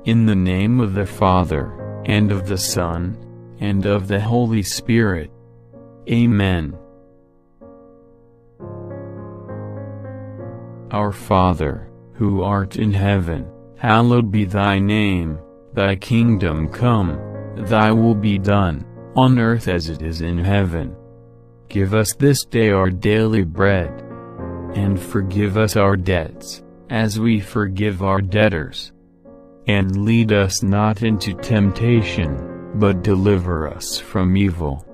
In the name of the Father, and of the Son, and of the Holy Spirit. Amen. Our Father, who art in heaven, hallowed be thy name. Thy kingdom come, thy will be done, on earth as it is in heaven. Give us this day our daily bread. And forgive us our debts, as we forgive our debtors. And lead us not into temptation, but deliver us from evil.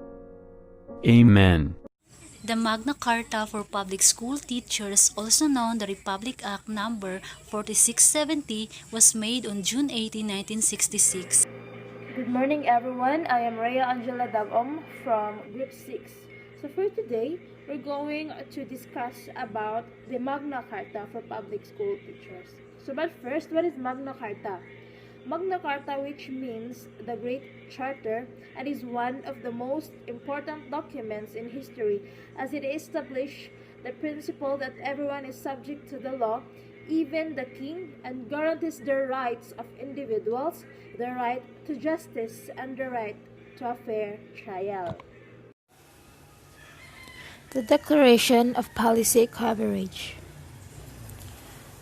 Amen. The Magna Carta for Public School Teachers, also known the Republic Act No. 4670, was made on June 18, 1966. Good morning, everyone. I am Rhea Angela Dagom from Group 6. So for today, we're going to discuss about the Magna Carta for Public School Teachers. So but first, what is Magna Carta? Magna Carta, which means the Great Charter, and is one of the most important documents in history, as it established the principle that everyone is subject to the law, even the king, and guarantees the rights of individuals, the right to justice, and the right to a fair trial. The Declaration of Policy Coverage.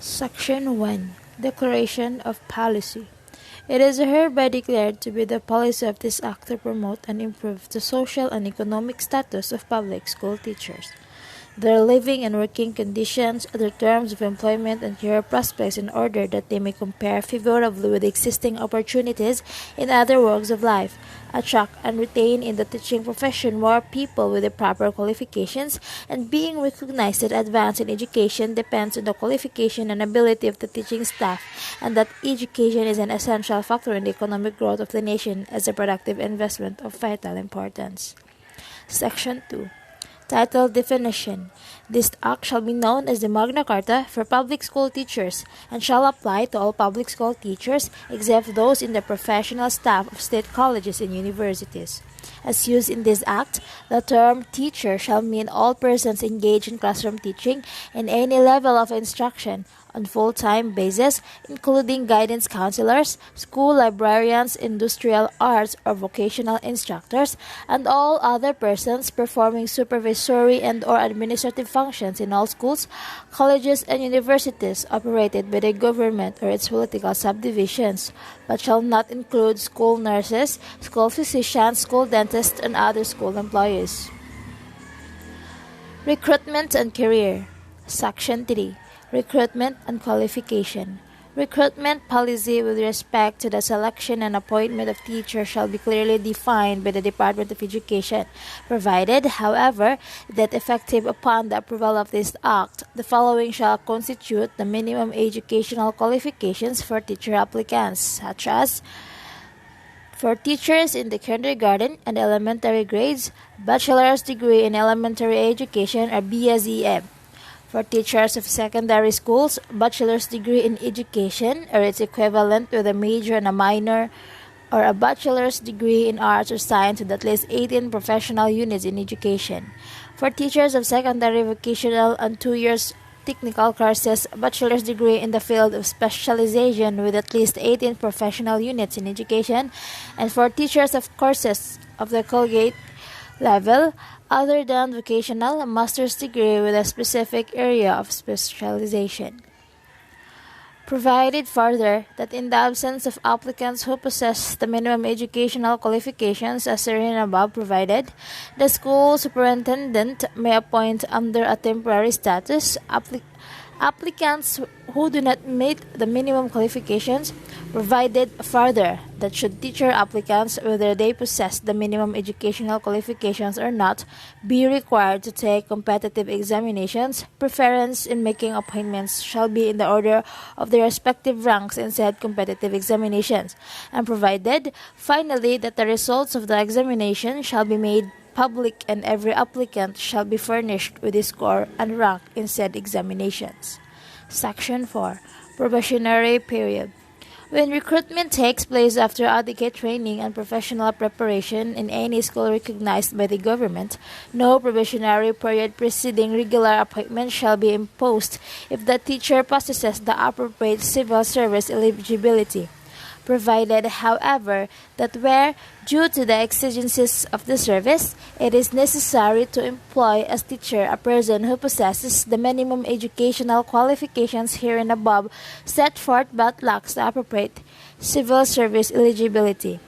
Section 1. Declaration of Policy. It is hereby declared to be the policy of this Act to promote and improve the social and economic status of public school teachers, their living and working conditions, their terms of employment, and career prospects in order that they may compare favorably with existing opportunities in other walks of life, attract and retain in the teaching profession more people with the proper qualifications, and being recognized that advance in education depends on the qualification and ability of the teaching staff, and that education is an essential factor in the economic growth of the nation as a productive investment of vital importance. Section 2. Title Definition. This Act shall be known as the Magna Carta for Public School Teachers and shall apply to all public school teachers except those in the professional staff of state colleges and universities. As used in this Act, the term teacher shall mean all persons engaged in classroom teaching in any level of instruction on full-time basis, including guidance counselors, school librarians, industrial arts or vocational instructors, and all other persons performing supervisory and or administrative functions in all schools, colleges, and universities operated by the government or its political subdivisions, but shall not include school nurses, school physicians, school dentists, and other school employees. Recruitment and Career. Section 3. Recruitment and Qualification. Recruitment policy with respect to the selection and appointment of teachers shall be clearly defined by the Department of Education, provided, however, that effective upon the approval of this Act, the following shall constitute the minimum educational qualifications for teacher applicants, such as for teachers in the kindergarten and elementary grades, bachelor's degree in elementary education or BSEM. For teachers of secondary schools, bachelor's degree in education or its equivalent with a major and a minor, or a bachelor's degree in arts or science with at least 18 professional units in education. For teachers of secondary vocational and 2 years technical courses, bachelor's degree in the field of specialization with at least 18 professional units in education. And for teachers of courses of the collegiate level, other than vocational, a master's degree with a specific area of specialization. Provided further that in the absence of applicants who possess the minimum educational qualifications as herein above provided, the school superintendent may appoint under a temporary status applicants who do not meet the minimum qualifications, provided further that should teacher applicants, whether they possess the minimum educational qualifications or not, be required to take competitive examinations, preference in making appointments shall be in the order of their respective ranks in said competitive examinations, and provided, finally, that the results of the examination shall be made public and every applicant shall be furnished with his score and rank in said examinations. Section 4. Probationary Period. When recruitment takes place after adequate training and professional preparation in any school recognized by the government, no probationary period preceding regular appointment shall be imposed if the teacher possesses the appropriate civil service eligibility. provided, however, that where, due to the exigencies of the service, it is necessary to employ as teacher a person who possesses the minimum educational qualifications herein above set forth but lacks the appropriate civil service eligibility.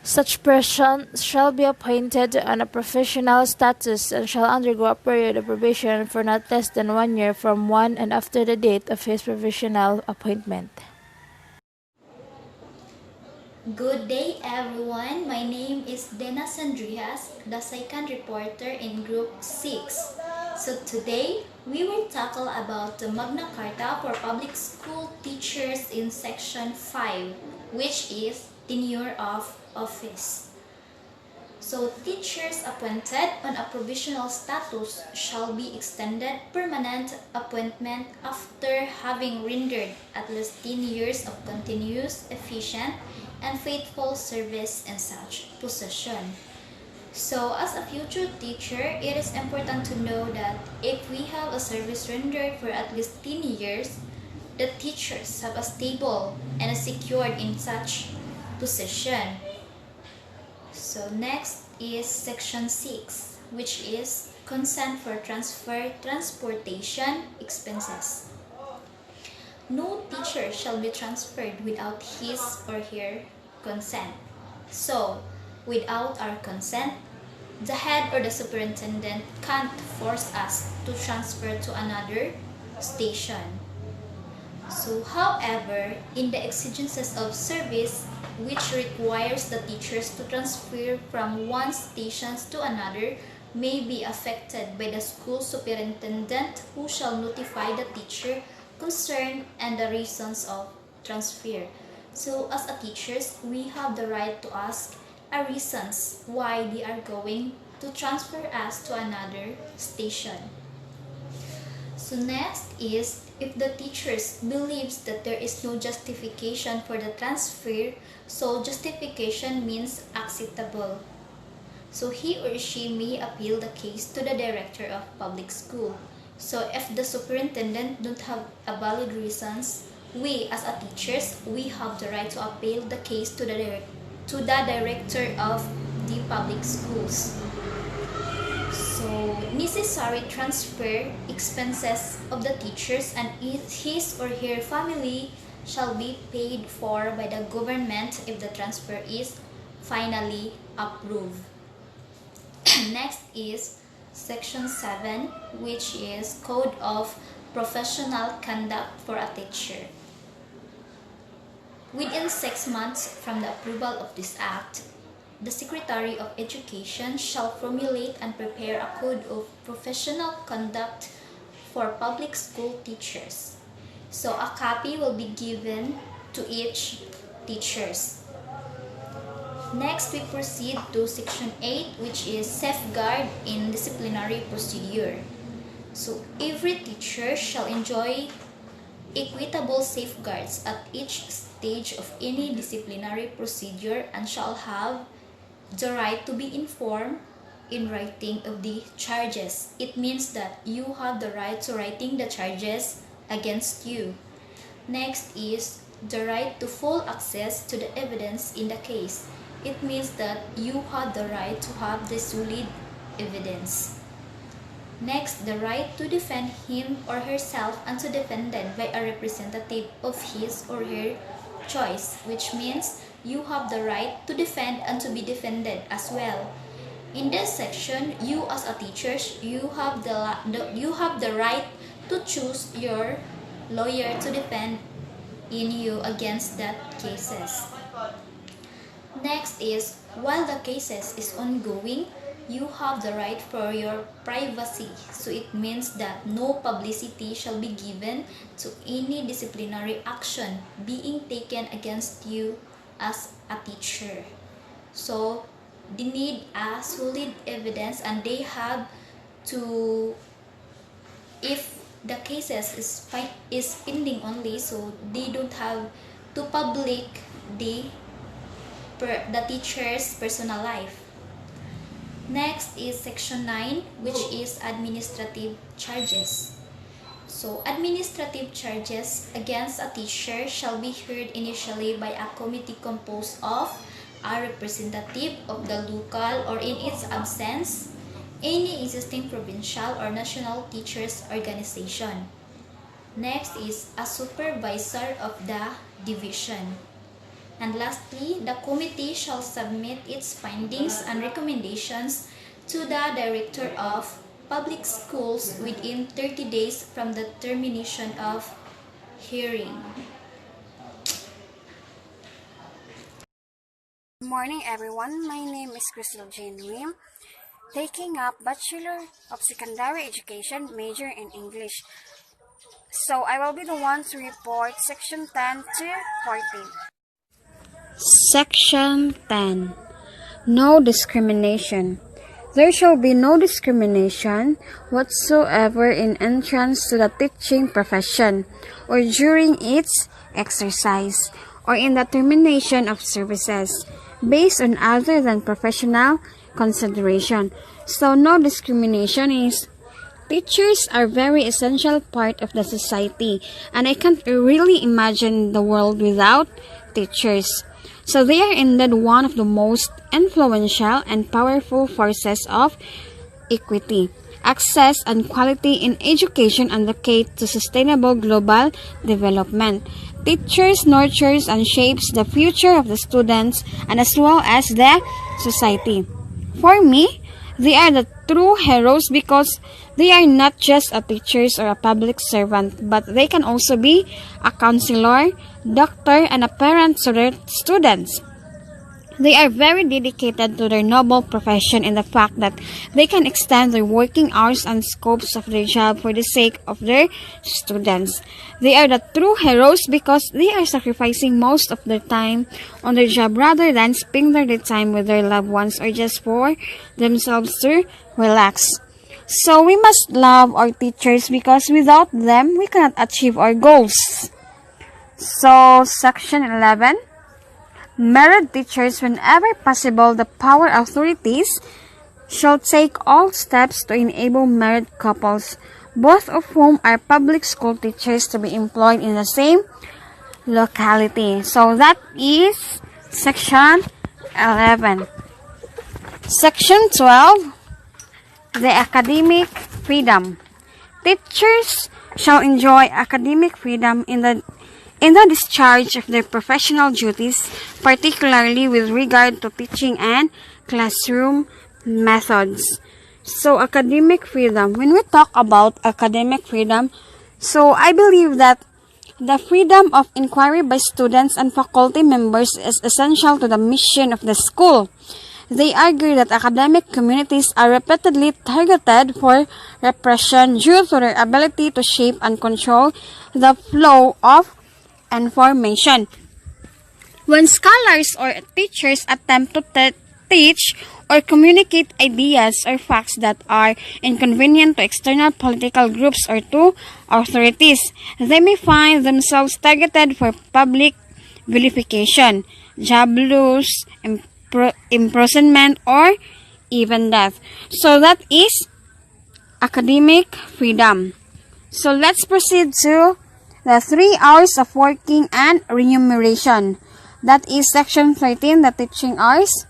Such person shall be appointed on a professional status and shall undergo a period of probation for not less than 1 year from one and after the date of his provisional appointment. Good day everyone, my name is Dena Sandrias, the second reporter in Group 6. So today, we will tackle about the Magna Carta for public school teachers in section 5, which is Tenure of Office. So teachers appointed on a provisional status shall be extended permanent appointment after having rendered at least 10 years of continuous, efficient, and faithful service in such position. So as a future teacher, it is important to know that if we have a service rendered for at least 10 years, the teachers have a stable and a secured in such position. So next is section 6, which is consent for transfer transportation expenses. No teacher shall be transferred without his or her consent. So, without our consent, the head or the superintendent can't force us to transfer to another station. So, however, in the exigencies of service, which requires the teachers to transfer from one station to another, may be affected by the school superintendent, who shall notify the teacher concerned and the reasons of transfer. So as a teachers, we have the right to ask a reasons why they are going to transfer us to another station. So next is, if the teachers believes that there is no justification for the transfer, so justification means acceptable. So he or she may appeal the case to the director of public school. So if the superintendent don't have a valid reasons, we as a teachers, we have the right to appeal the case to the director of the public schools. So necessary transfer expenses of the teachers and his or her family shall be paid for by the government if the transfer is finally approved. Next is section 7, which is Code of Professional Conduct for a Teacher. Within 6 months from the approval of this act, the Secretary of Education shall formulate and prepare a code of professional conduct for public school teachers. So a copy will be given to each teachers. Next, we proceed to section 8, which is safeguard in disciplinary procedure. So every teacher shall enjoy equitable safeguards at each stage of any disciplinary procedure and shall have the right to be informed in writing of the charges. It means that you have the right to writing the charges against you. Next is the right to full access to the evidence in the case. It means that you have the right to have the solid evidence. Next, the right to defend him or herself and to defended by a representative of his or her choice, which means you have the right to defend and to be defended as well. In this section, you as a teacher, you have the right to choose your lawyer to defend in you against that cases. Next is, while the cases is ongoing, you have the right for your privacy. So it means that no publicity shall be given to any disciplinary action being taken against you as a teacher. So they need a solid evidence and they have to, if the cases is pending only, so they don't have to public the teacher's personal life. Next is section 9, which is administrative charges. So, administrative charges against a teacher shall be heard initially by a committee composed of a representative of the local or, in its absence, any existing provincial or national teachers' organization. Next is a supervisor of the division. And lastly, the committee shall submit its findings and recommendations to the Director of Public Schools within 30 days from the termination of hearing. Good morning, everyone. My name is Crystal Jane Lim, taking up Bachelor of Secondary Education, major in English. So I will be the one to report Section 10 to 14. Section 10. No discrimination. There shall be no discrimination whatsoever in entrance to the teaching profession, or during its exercise, or in the termination of services, based on other than professional consideration. So no discrimination is teachers are very essential part of the society, and I can't really imagine the world without teachers. So they are indeed one of the most influential and powerful forces of equity, access, and quality in education advocate to sustainable global development. Teachers nurtures and shapes the future of the students and as well as the society. For me, they are the true heroes because they are not just a teacher or a public servant, but they can also be a counselor, doctor, and a parent to their students. They are very dedicated to their noble profession in the fact that they can extend their working hours and scopes of their job for the sake of their students. They are the true heroes because they are sacrificing most of their time on their job rather than spending their time with their loved ones or just for themselves to relax. So we must love our teachers because without them, we cannot achieve our goals. So, Section 11. Merit teachers, whenever possible, the power authorities shall take all steps to enable married couples, both of whom are public school teachers, to be employed in the same locality. So that is Section 11. Section 12. The academic freedom. Teachers shall enjoy academic freedom in the discharge of their professional duties, particularly with regard to teaching and classroom methods. So, academic freedom. When we talk about academic freedom, so I believe that the freedom of inquiry by students and faculty members is essential to the mission of the school. They argue that academic communities are repeatedly targeted for repression due to their ability to shape and control the flow of information. When scholars or teachers attempt to teach or communicate ideas or facts that are inconvenient to external political groups or to authorities, they may find themselves targeted for public vilification, job loss, imprisonment, or even death. So that is academic freedom. So let's proceed to the 3 hours of working and remuneration. That is Section 13, the teaching hours.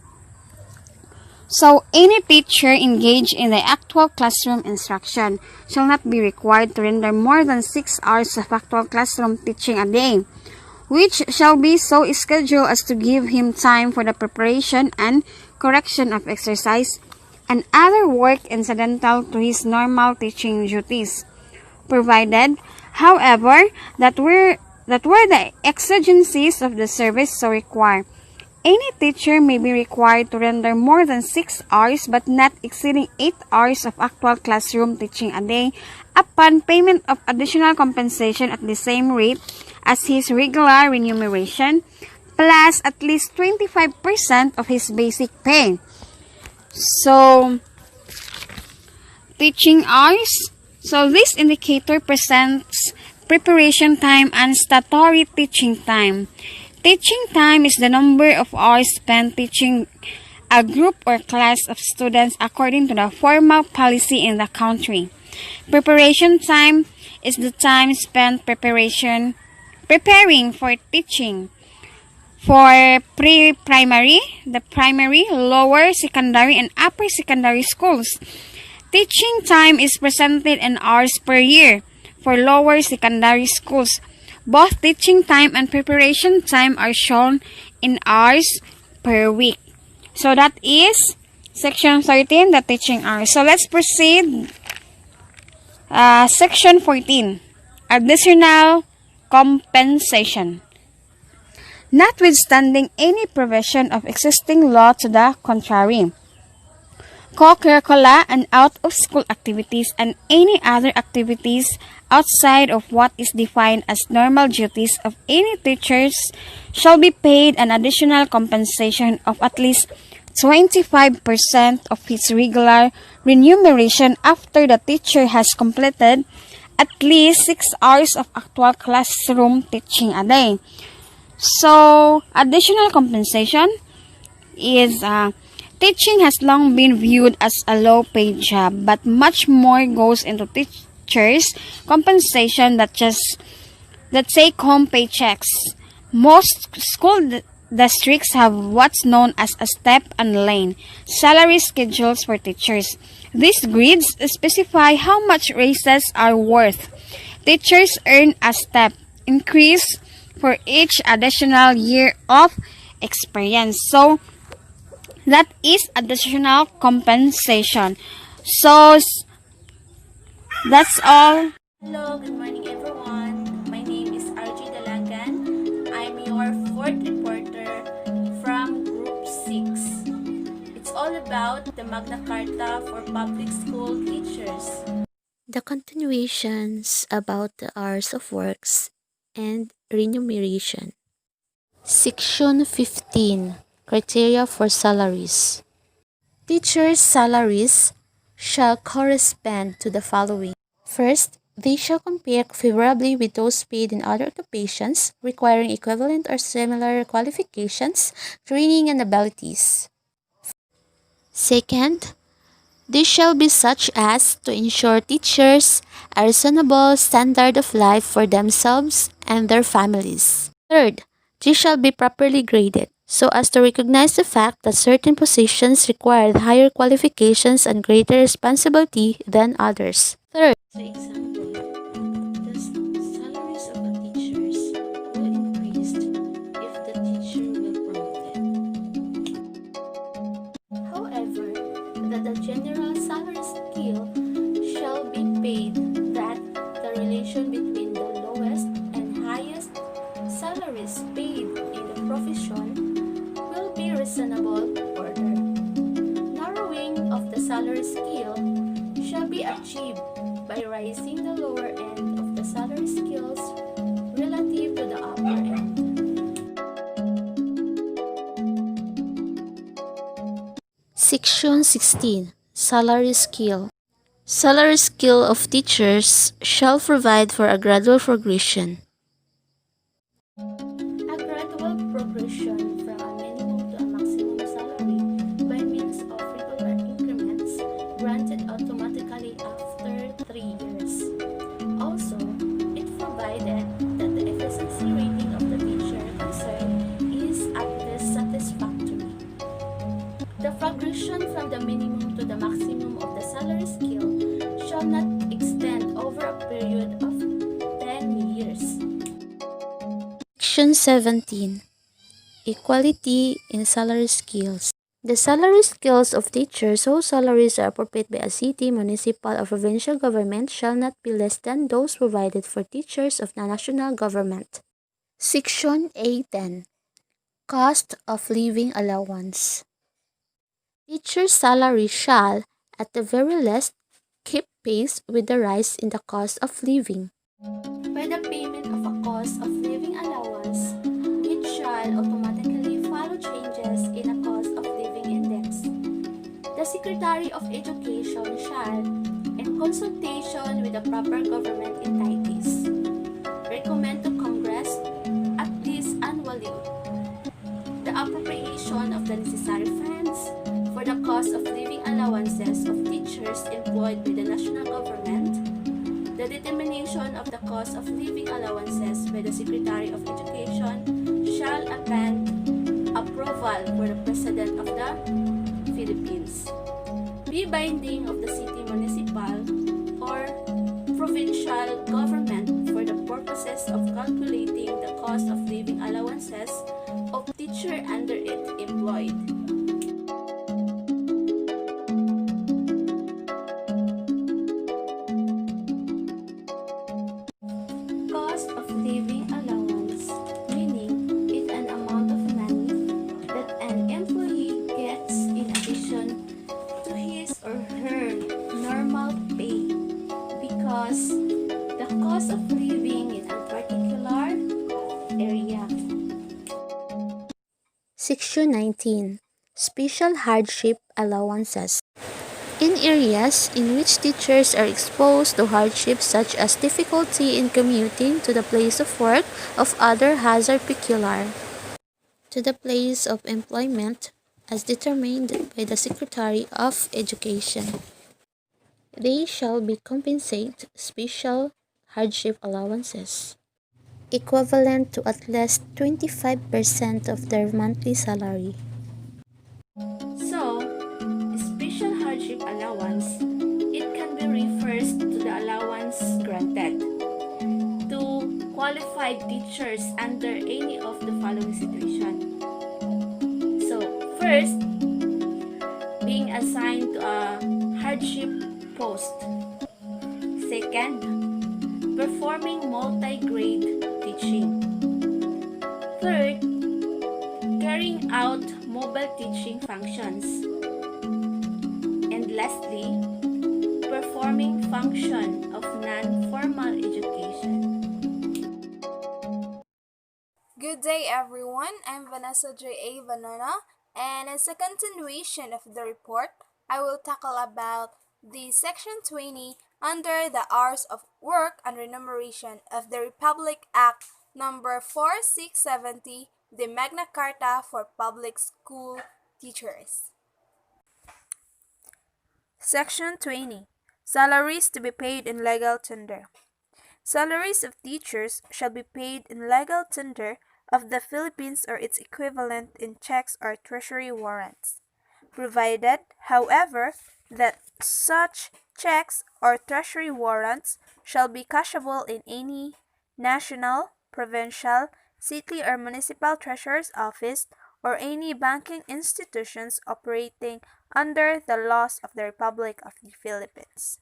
So any teacher engaged in the actual classroom instruction shall not be required to render more than 6 hours of actual classroom teaching a day, which shall be so scheduled as to give him time for the preparation and correction of exercise and other work incidental to his normal teaching duties, provided, however, that were the exigencies of the service so require. Any teacher may be required to render more than 6 hours but not exceeding 8 hours of actual classroom teaching a day upon payment of additional compensation at the same rate as his regular remuneration, plus at least 25% of his basic pay. So, teaching hours. So, this indicator presents preparation time and statutory teaching time. Teaching time is the number of hours spent teaching a group or class of students according to the formal policy in the country. Preparation time is the time spent preparing for teaching. For pre-primary, the primary, lower secondary, and upper secondary schools, teaching time is presented in hours per year. For lower secondary schools, both teaching time and preparation time are shown in hours per week. So that is section 13, the teaching hours. So let's proceed. Section 14, additional compensation. Notwithstanding any provision of existing law to the contrary, co-curricula and out-of-school activities and any other activities outside of what is defined as normal duties of any teachers shall be paid an additional compensation of at least 25% of his regular remuneration after the teacher has completed at least 6 hours of actual classroom teaching a day. So, additional compensation is teaching has long been viewed as a low-paid job, but much more goes into teachers' compensation that take-home paychecks. Most school districts have what's known as a step and lane salary schedules for teachers. These grids specify how much raises are worth. Teachers earn a step increase for each additional year of experience. So, that is additional compensation. So, that's all. Hello, good morning everyone. My name is RJ Dalagan. I'm your fourth reporter from Group 6. It's all about the Magna Carta for public school teachers. The continuations about the hours of works and remuneration. Section 15. Criteria for salaries. Teachers' salaries shall correspond to the following. First, they shall compare favorably with those paid in other occupations requiring equivalent or similar qualifications, training, and abilities. Second, they shall be such as to ensure teachers a reasonable standard of life for themselves and their families. Third, they shall be properly graded so as to recognize the fact that certain positions require higher qualifications and greater responsibility than others. Third, For example, the salaries of a teachers will increase if the teacher will promoted. However, that the general salary scale shall be paid that the relation between the lowest and highest salaries paid in the profession will be reasonable order. Narrowing of the salary scale shall be achieved by raising the lower end of the salary scales relative to the upper end. Section 16. Salary scale. Salary scale of teachers shall provide for a gradual progression. A gradual progression from a minimum to a maximum salary by means of regular increments granted automatically after 3 years. Also, it provided that the efficiency rating of the teacher concerned is at least satisfactory. The progression from the minimum to the maximum of the salary scale shall not extend over a period of 10 years. Section 17. Equality in salary scales. The salary scales of teachers whose salaries are appropriate by a city, municipal, or provincial government shall not be less than those provided for teachers of the national government. Section 18. Cost of living allowance. Teachers' salary shall, at the very least, keep pace with the rise in the cost of living. By the payment of a cost of living allowance, which shall automatically follow changes in a cost of living index. The Secretary of Education shall, in consultation with the proper government entities, recommend to Congress, at least annually, the appropriation of the necessary funds for the cost of living allowances of teachers employed by the national government, the determination of cost of living allowances by the Secretary of Education shall append approval for the President of the Philippines. Be binding of the city, municipal, or provincial government for the purposes of calculating the cost of living allowances of teacher under it employed. Cost of living allowance, meaning it's an amount of money that an employee gets in addition to his or her normal pay because the cost of living in a particular area. Section 19. Special Hardship Allowances. In areas in which teachers are exposed to hardships such as difficulty in commuting to the place of work of other hazard peculiar to the place of employment as determined by the Secretary of Education, they shall be compensated special hardship allowances equivalent to at least 25% of their monthly salary. So, special hardship allowance, it can be refers to the allowance granted to qualified teachers under any of the following situation. So, first, being assigned to a hardship post. Second, performing multi-grade teaching. Third, carrying out mobile teaching functions. And lastly, performing function of non-formal education. Good day, everyone. I'm Vanessa J.A. Vanona, and as a continuation of the report, I will tackle about the Section 20 under the Hours of Work and Remuneration of the Republic Act Number 4670, the Magna Carta for Public School Teachers. Section 20. Salaries to be paid in legal tender. Salaries of teachers shall be paid in legal tender of the Philippines or its equivalent in checks or treasury warrants, provided, however, that such checks or treasury warrants shall be cashable in any national, provincial, city or municipal treasurer's office or any banking institutions operating under the laws of the Republic of the Philippines.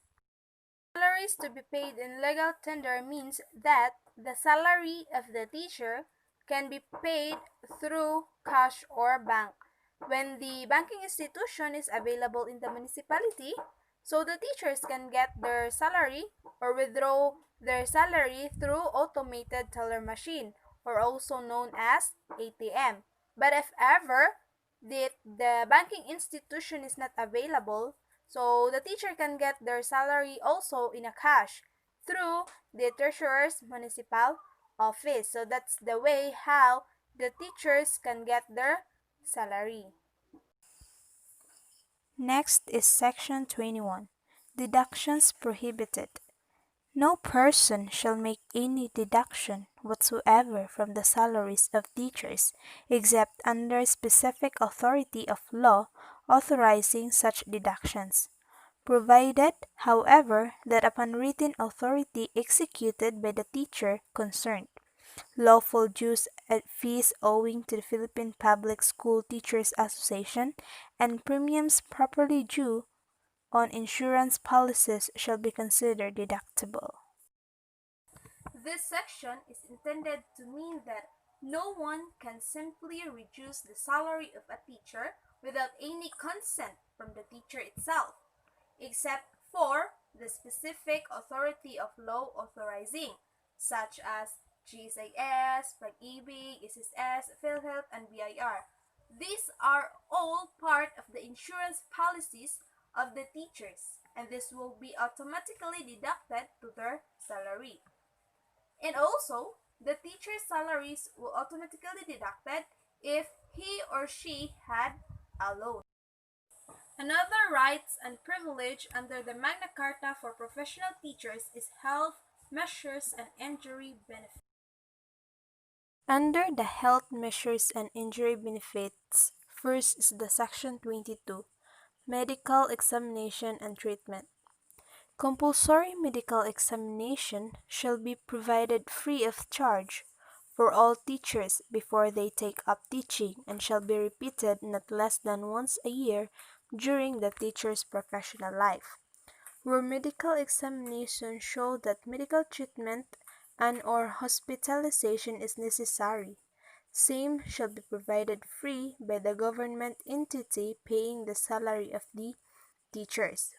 Salaries to be paid in legal tender means that the salary of the teacher can be paid through cash or bank when the banking institution is available in the municipality, so the teachers can get their salary or withdraw their salary through automated teller machine, or also known as ATM. But if ever the banking institution is not available, so the teacher can get their salary also in a cash through the treasurer's municipal office. So that's the way how the teachers can get their salary. Next is Section 21. Deductions prohibited. No person shall make any deduction whatsoever from the salaries of teachers, except under specific authority of law authorizing such deductions, provided, however, that upon written authority executed by the teacher concerned, lawful dues and fees owing to the Philippine Public School Teachers Association, and premiums properly due on insurance policies shall be considered deductible. This section is intended to mean that no one can simply reduce the salary of a teacher without any consent from the teacher itself, except for the specific authority of law authorizing, such as GSIS, Pag-ibig, SSS, PhilHealth, and BIR. These are all part of the insurance policies of the teachers, and this will be automatically deducted to their salary. And also, the teacher's salaries will automatically deducted if he or she had a loan. Another rights and privilege under the Magna Carta for professional teachers is health, measures and injury benefits. Under the health measures and injury benefits, first is the Section 22, medical examination and treatment. Compulsory medical examination shall be provided free of charge for all teachers before they take up teaching and shall be repeated not less than once a year during the teacher's professional life. Where medical examination show that medical treatment and/or hospitalization is necessary, same shall be provided free by the government entity paying the salary of the teachers.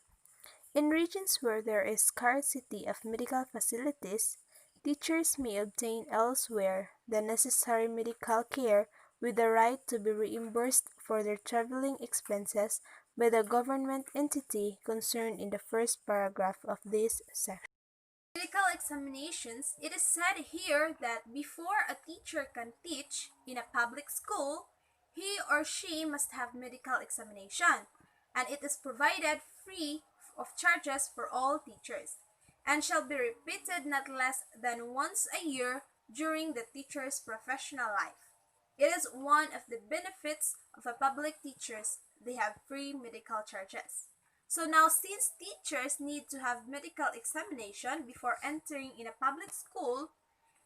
In regions where there is scarcity of medical facilities, teachers may obtain elsewhere the necessary medical care with the right to be reimbursed for their traveling expenses by the government entity concerned in the first paragraph of this section. Medical examinations, it is said here that before a teacher can teach in a public school, he or she must have medical examination, and it is provided free of charges for all teachers, and shall be repeated not less than once a year during the teacher's professional life. It is one of the benefits of a public teachers, they have free medical charges. So now, since teachers need to have medical examination before entering in a public school,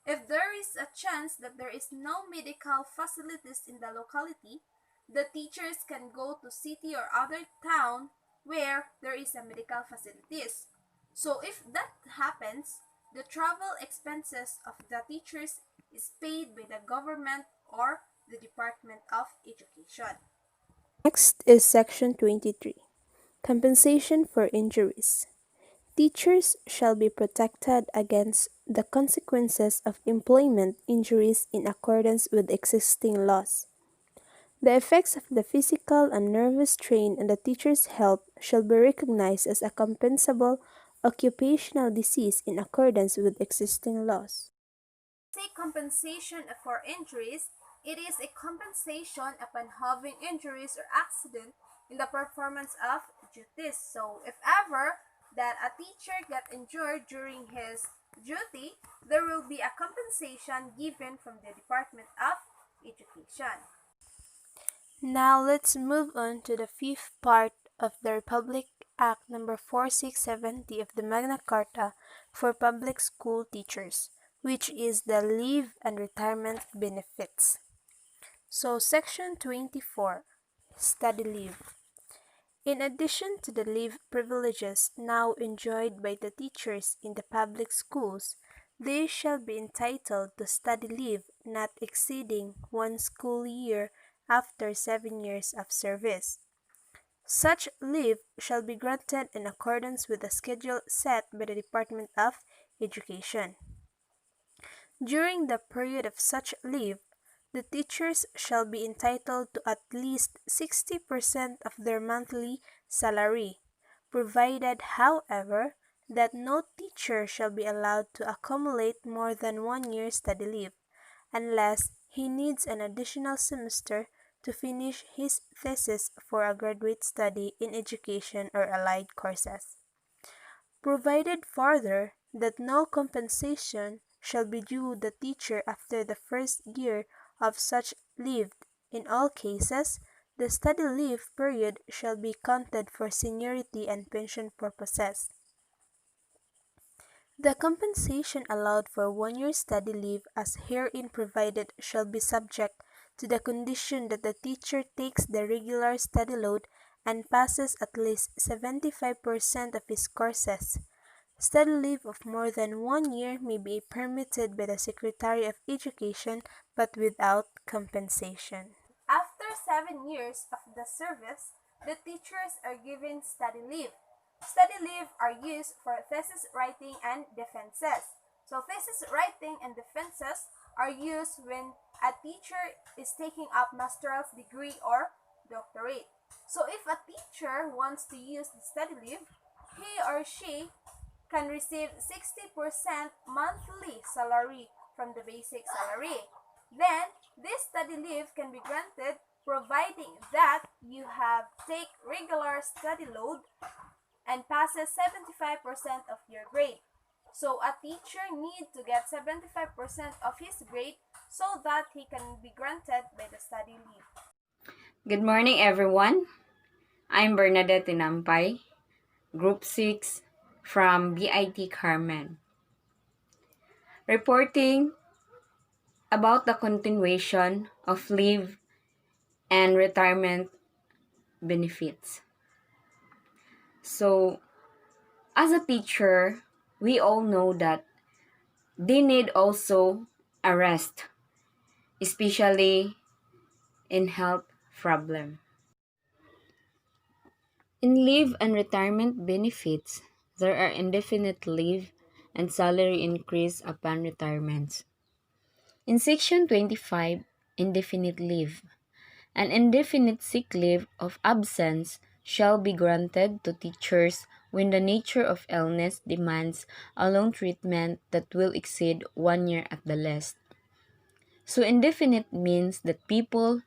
if there is a chance that there is no medical facilities in the locality, the teachers can go to city or other town where there is a medical facilities. So if that happens, the travel expenses of the teachers is paid by the government or the Department of Education. Next is Section 23. Compensation for injuries. Teachers shall be protected against the consequences of employment injuries in accordance with existing laws. The effects of the physical and nervous strain on the teacher's health shall be recognized as a compensable occupational disease in accordance with existing laws. Say compensation for injuries, it is a compensation upon having injuries or accident in the performance of duties. So if ever that a teacher get injured during his duty, there will be a compensation given from the Department of Education. Now let's move on to the fifth part of the Republic Act number 4670 of the Magna Carta for public school teachers, which is the leave and retirement benefits. So Section 24, Study Leave. In addition to the leave privileges now enjoyed by the teachers in the public schools, they shall be entitled to study leave not exceeding 1 school year after 7 years of service. Such leave shall be granted in accordance with the schedule set by the Department of Education. During the period of such leave, the teachers shall be entitled to at least 60% of their monthly salary, provided, however, that no teacher shall be allowed to accumulate more than 1 year's study leave, unless he needs an additional semester to finish his thesis for a graduate study in education or allied courses. Provided further that no compensation shall be due the teacher after the first year of such leave. In all cases, the study leave period shall be counted for seniority and pension purposes. The compensation allowed for 1 year study leave as herein provided shall be subject to the condition that the teacher takes the regular study load and passes at least 75% of his courses. Study leave of more than 1 year may be permitted by the Secretary of Education but without compensation. After 7 years of the service, the teachers are given study leave. Study leave are used for thesis writing and defenses. So thesis writing and defenses are used when a teacher is taking up master's degree or doctorate. So if a teacher wants to use the study leave, he or she can receive 60% monthly salary from the basic salary. Then, this study leave can be granted providing that you have take regular study load and passes 75% of your grade. So a teacher needs to get 75% of his grade so that he can be granted by the study leave. Good morning, everyone. I'm Bernadette Tinampay, Group 6 from BIT Carmen, reporting about the continuation of leave and retirement benefits. So, as a teacher, we all know that they need also a rest, especially in health problem. In leave and retirement benefits, there are indefinite leave and salary increase upon retirement. In Section 25, indefinite leave, an indefinite sick leave of absence shall be granted to teachers when the nature of illness demands a long treatment that will exceed 1 year at the least. So indefinite means that people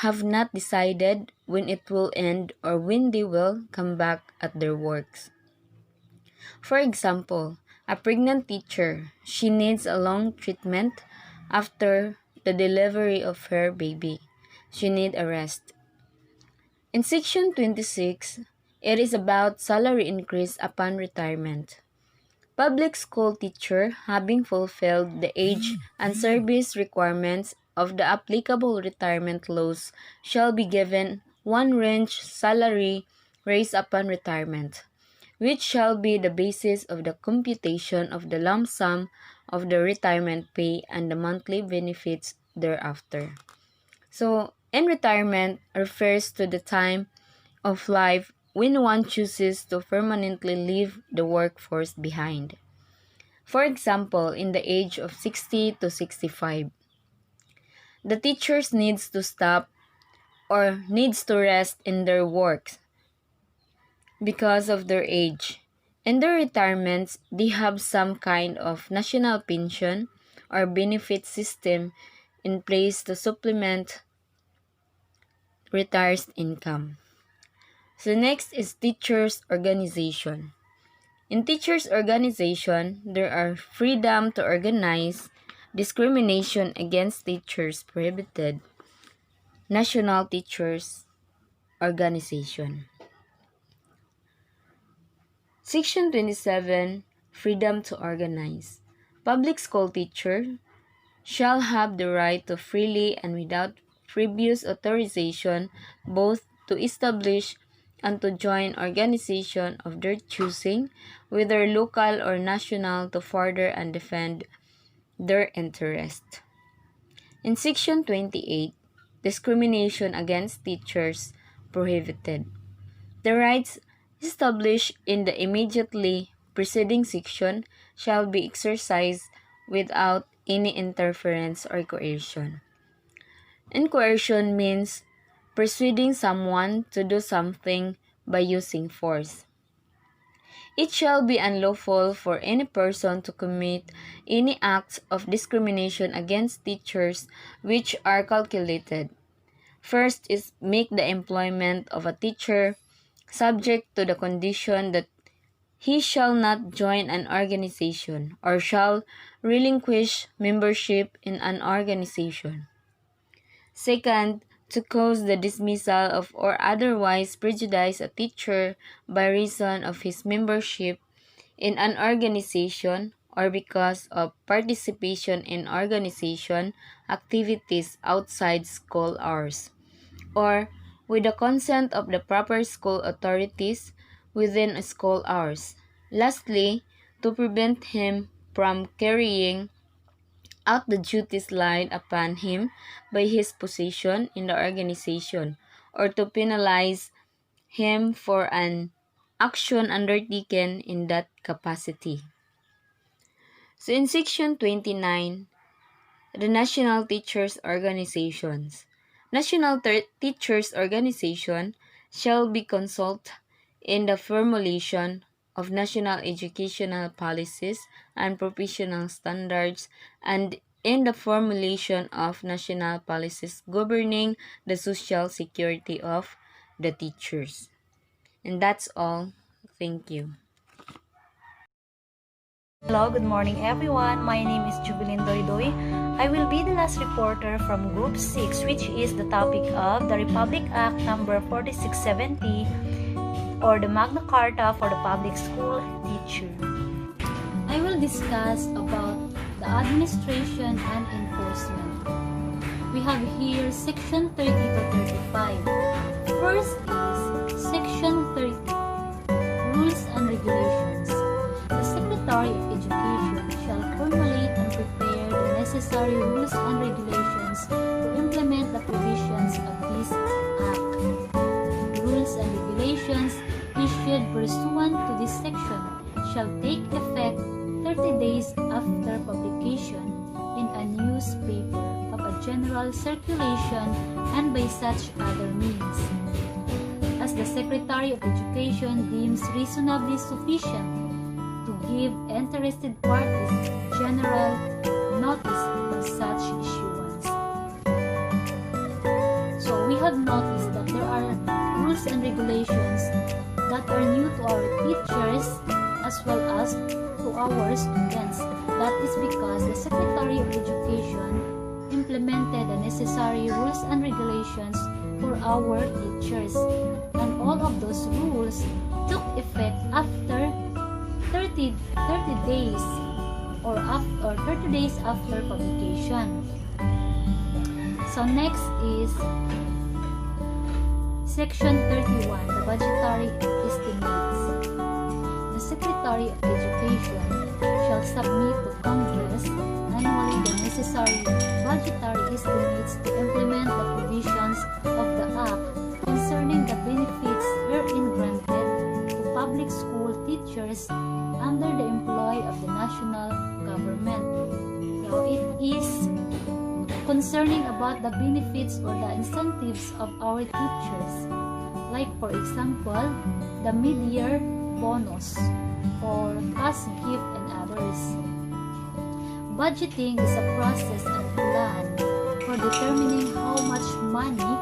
have not decided when it will end or when they will come back at their works. For example, a pregnant teacher, she needs a long treatment after the delivery of her baby. She needs a rest. In Section 26, it is about salary increase upon retirement. Public school teacher having fulfilled the age and service requirements of the applicable retirement laws shall be given one range salary raise upon retirement, which shall be the basis of the computation of the lump sum of the retirement pay and the monthly benefits thereafter. So, in retirement refers to the time of life when one chooses to permanently leave the workforce behind. For example, in the age of 60 to 65, the teachers needs to stop or needs to rest in their works because of their age. In their retirements, they have some kind of national pension or benefit system in place to supplement retired income. So next is teachers' organization. In teachers' organization, there are freedom to organize, discrimination against teachers prohibited, National Teachers Organization. Section 27, Freedom to Organize. Public school teacher shall have the right to freely and without previous authorization both to establish and to join organization of their choosing, whether local or national, to further and defend their interest. In Section 28, Discrimination against teachers prohibited. The rights established in the immediately preceding section shall be exercised without any interference or coercion. And coercion means persuading someone to do something by using force. It shall be unlawful for any person to commit any acts of discrimination against teachers which are calculated. First is make the employment of a teacher subject to the condition that he shall not join an organization or shall relinquish membership in an organization. Second, to cause the dismissal of or otherwise prejudice a teacher by reason of his membership in an organization or because of participation in organization activities outside school hours, or with the consent of the proper school authorities within school hours. Lastly, to prevent him from carrying out the duties laid upon him by his position in the organization, or to penalize him for an action undertaken in that capacity. So in Section 29, the National Teachers Organizations. National Teachers Organization shall be consulted in the formulation of national educational policies and professional standards and in the formulation of national policies governing the social security of the teachers. And that's all. Thank you. Hello, good morning everyone. My name is Jubilin Doydoy. I will be the last reporter from Group 6, which is the topic of the Republic Act number 4670, or the Magna Carta for the Public School Teacher. I will discuss about the administration and enforcement. We have here section 30 to 35. First is section 30, Rules and Regulations. The Secretary of Education shall formulate and prepare the necessary rules and regulations to implement the provisions of this Act. Rules and regulations issued pursuant to this section shall take effect 30 days after publication in a newspaper of a general circulation and by such other means as the Secretary of Education deems reasonably sufficient to give interested parties general notice of such issuance. So we have noticed that there are rules and regulations that are new to our teachers as well as to our students. That is because the Secretary of Education implemented the necessary rules and regulations for our teachers, and all of those rules took effect after 30 days or 30 days after publication. So next is section 31, the budgetary estimates. The Secretary of Education shall submit to Congress annually the necessary budgetary estimates to implement the provisions of the Act concerning the benefits herein granted to public school teachers under the employ of the national government. Now it is concerning about the benefits or the incentives of our teachers, like for example, the mid-year bonus or cash gift and others. Budgeting is a process and plan for determining how much money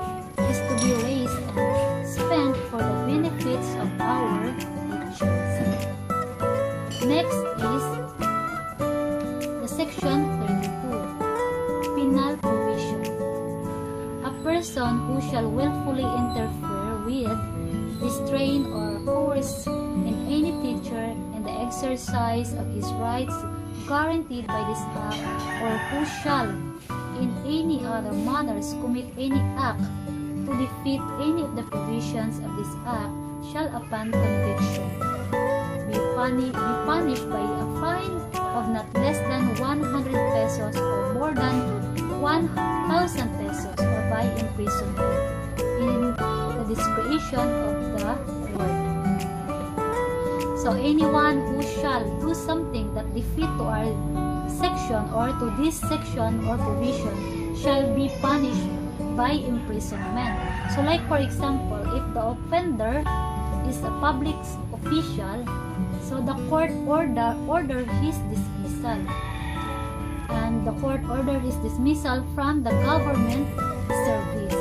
is to be raised and spent for the benefits of our teachers. Next is the section 32, penal provision. A person who shall willfully interfere with, restrain or coerce in any teacher in the exercise of his rights guaranteed by this Act, or who shall in any other manners commit any act to defeat any of the provisions of this Act, shall upon conviction be punished by a fine of not less than 100 pesos or more than 1,000 pesos, or by imprisonment in the discretion of the court. So anyone who shall do something that defeat to our section or to this section or provision shall be punished by imprisonment. So like for example, if the offender is a public official, so the court order his dismissal, and the court order his dismissal from the government service.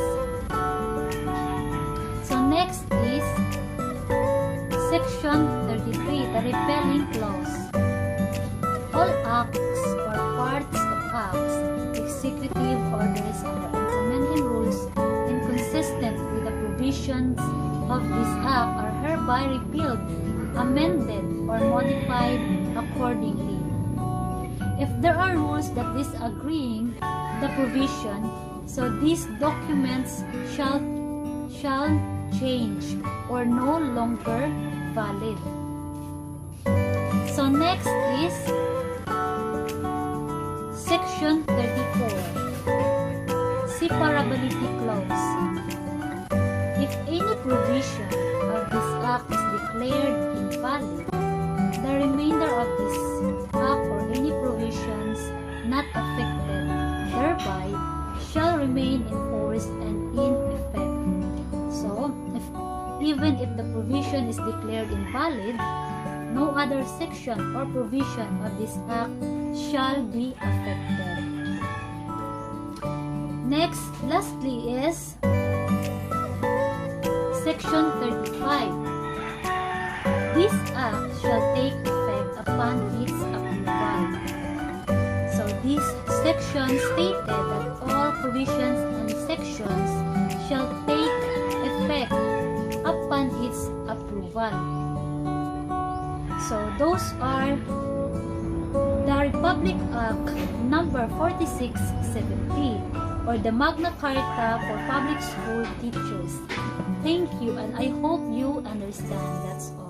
So next is section 33, the repelling clause. All acts or parts of acts, executive orders, and the implementing rules inconsistent with the provisions of this Act are hereby repealed, amended, or modified accordingly. If there are rules that disagreeing the provision, so these documents shall change or no longer valid. So next is section 34, separability clause. If any provision of this Act is declared invalid, the remainder of this Act or any provisions not affected thereby shall remain in force and in effect. So, even if the provision is declared invalid, no other section or provision of this Act shall be affected. Next, lastly is section 35. This Act shall take effect upon its application. this section stated that all provisions and sections shall take effect upon its approval. So those are the Republic Act number 4670, or the Magna Carta for Public School Teachers. Thank you, and I hope you understand. That's all.